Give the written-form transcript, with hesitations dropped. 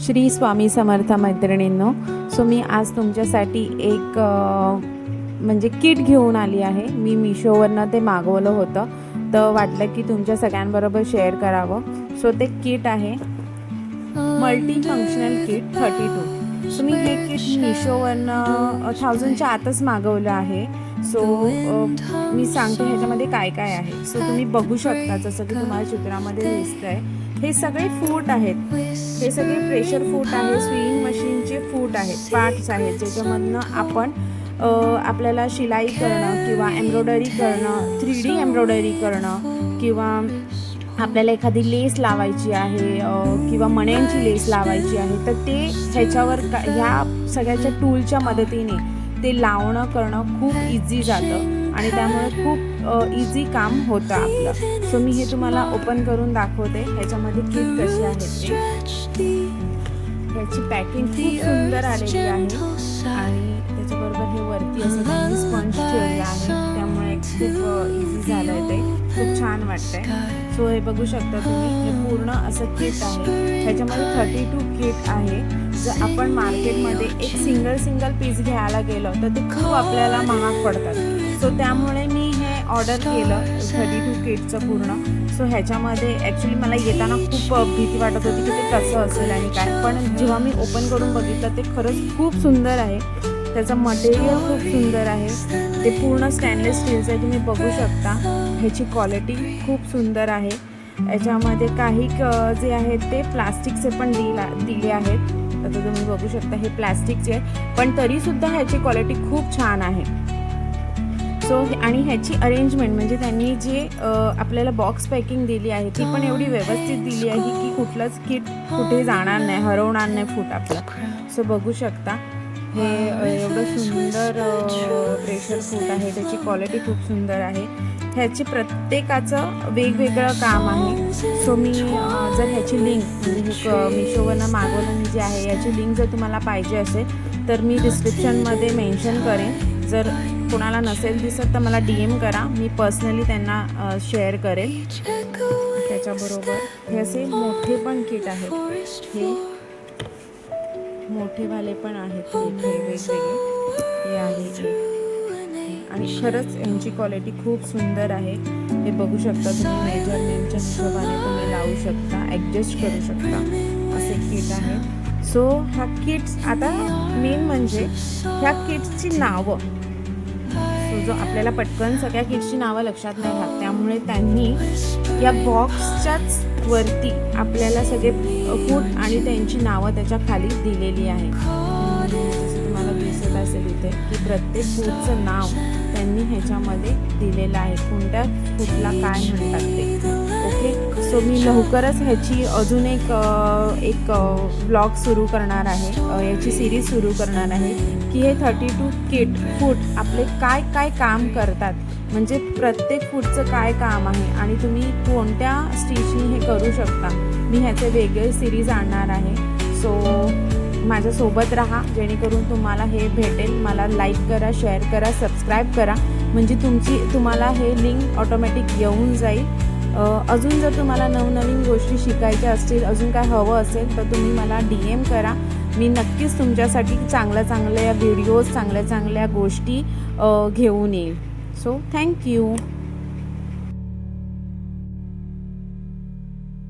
श्री स्वामी समर्थ मैत्रिणींनो. सो मी आज तुमच्यासाठी एक म्हणजे किट घेऊन आली आहे. मी मीशोवरनं ते मागवलं होतं, तर वाटलं की तुमच्या सगळ्यांबरोबर शेअर करावं. सो ते किट आहे मल्टी फंक्शनल किट 32. सो मी हे किट मीशोवरनं 1000च्या आतच मागवलं आहे. सो मी सांगते ह्याच्यामध्ये काय काय आहे. सो तुम्ही बघू शकता, जसं की तुम्हाला चित्रामध्ये दिसतं आहे, हे सगळे फूट आहेत. हे सगळे प्रेशर फूट आहे, स्विंग मशीनचे फूट आहेत, पार्ट्स आहेत, ज्याच्यामधनं आपण आपल्याला शिलाई करणं किंवा एम्ब्रॉयडरी करणं, 3D एम्ब्रॉयडरी करणं, किंवा आपल्याला एखादी लेस लावायची आहे किंवा मण्यांची लेस लावायची आहे, तर ते ह्याच्यावर ह्या सगळ्याच्या टूलच्या मदतीने ते लावणं करणं खूप इझी जातं आणि त्यामुळे खूप इझी काम होतं आपलं. सो मी हे तुम्हाला ओपन करून दाखवते ह्याच्यामध्ये किट कशी आहे ते. ह्याची पॅकिंग खूप सुंदर आलेली आहे आणि त्याच्याबरोबर हे वरती असं त्यांनी स्पंज ठेवलं आहे, त्यामुळे खूप इझी झालं आहे, ते खूप छान वाटतंय. सो हे बघू शकता तुम्ही, हे पूर्ण असं किट आहे. ह्याच्यामध्ये 32 किट आहे. जर आपण मार्केटमध्ये एक सिंगल पीस घ्यायला गेलो तर ते खूप आपल्याला महाग पडतात. सो त्यामुळे मी हे ऑर्डर केलं 32 किटचं पूर्ण. सो ह्याच्यामध्ये ॲक्च्युली मला येताना खूप भीती वाटत होती की ते कसं असेल आणि काय, पण जेव्हा मी ओपन करून बघितलं ते खरंच खूप सुंदर आहे. त्याचं मटेरियल खूप सुंदर आहे. ते पूर्ण स्टेनलेस स्टीलचं आहे, तुम्ही बघू शकता. ह्याची क्वालिटी खूप सुंदर आहे. याच्यामध्ये काही जे आहेत ते प्लास्टिकचे पण दिले आहेत. आता तुम्ही बघू शकता हे प्लास्टिकचे आहे, पण तरीसुद्धा ह्याची क्वालिटी खूप छान आहे. सो आणि ह्याची अरेंजमेंट म्हणजे त्यांनी जे आपल्याला बॉक्स पॅकिंग दिली आहे ती पण एवढी व्यवस्थित दिली आहे की कुठलंच किट कुठे जाणार नाही, हरवणार नाही फूट आपलं. सो बघू शकता हे एवढं सुंदर प्रेशर फूट आहे. त्याची क्वालिटी खूप सुंदर आहे. ह्याची प्रत्येकाचं वेगवेगळं काम आहे. सो मी जर ह्याची लिंक म्हणजे मीशोवरनं मागवलं मी जे आहे याची लिंक जर तुम्हाला पाहिजे असेल तर मी डिस्क्रिप्शनमध्ये मेन्शन करेन. जर कोणाला नसेल दिसत तर मला DM करा, मी पर्सनली त्यांना शेअर करेन. त्याच्याबरोबर हे असे मोठे पण किट आहेत, हे मोठेवाले पण आहेत, हे वेगवेगळे हे आहे आणि खरंच यांची क्वालिटी खूप सुंदर आहे. हे बघू शकता तुम्ही, मेजरमेंटच्या हिशोबाने तुम्ही लावू शकता, ॲडजस्ट करू शकता, असे किट आहे. सो ह्या किट्स, आता मेन म्हणजे ह्या किट्सची नावं, सो जो आपल्याला पटकन सगळ्या किट्सची नावं लक्षात नाही राहत, त्यामुळे त्यांनी या बॉक्सच्याच वरती आपल्याला सगळे फूट आणि त्यांची नावं त्याच्या खाली दिलेली आहे. जसं तुम्हाला दिसत असेल इथे की प्रत्येक फूटचं नाव त्यांनी ह्याच्यामध्ये दिलेलं आहे, कोणत्या फूटला काय म्हणतात ते. ओके, सो मी लवकरच ह्याची अजून एक ब्लॉग सुरू करणार आहे, याची सिरीज सुरू करणार आहे की हे 32 किट फूट आपले काय काय काम करतात, म्हणजे प्रत्येक फूटचं काय काम आहे आणि तुम्ही कोणत्या स्टिचनी हे करू शकता. मी ह्याचे वेगळे सिरीज आणणार आहे. सो माझ्यासोबत राहा, जेणेकरून तुम्हाला हे भेटेल. मला लाईक करा, शेअर करा, सबस्क्राईब करा, म्हणजे तुम्हाला हे लिंक ऑटोमॅटिक येऊन जाईल. अजून जर तुम्हाला नवनवीन गोष्टी शिकायच्या असतील, अजून काय हवं असेल तर तुम्ही मला DM करा. मी नक्कीच तुमच्यासाठी चांगल्या व्हिडिओज, चांगल्या गोष्टी घेऊन येईल. So thank you.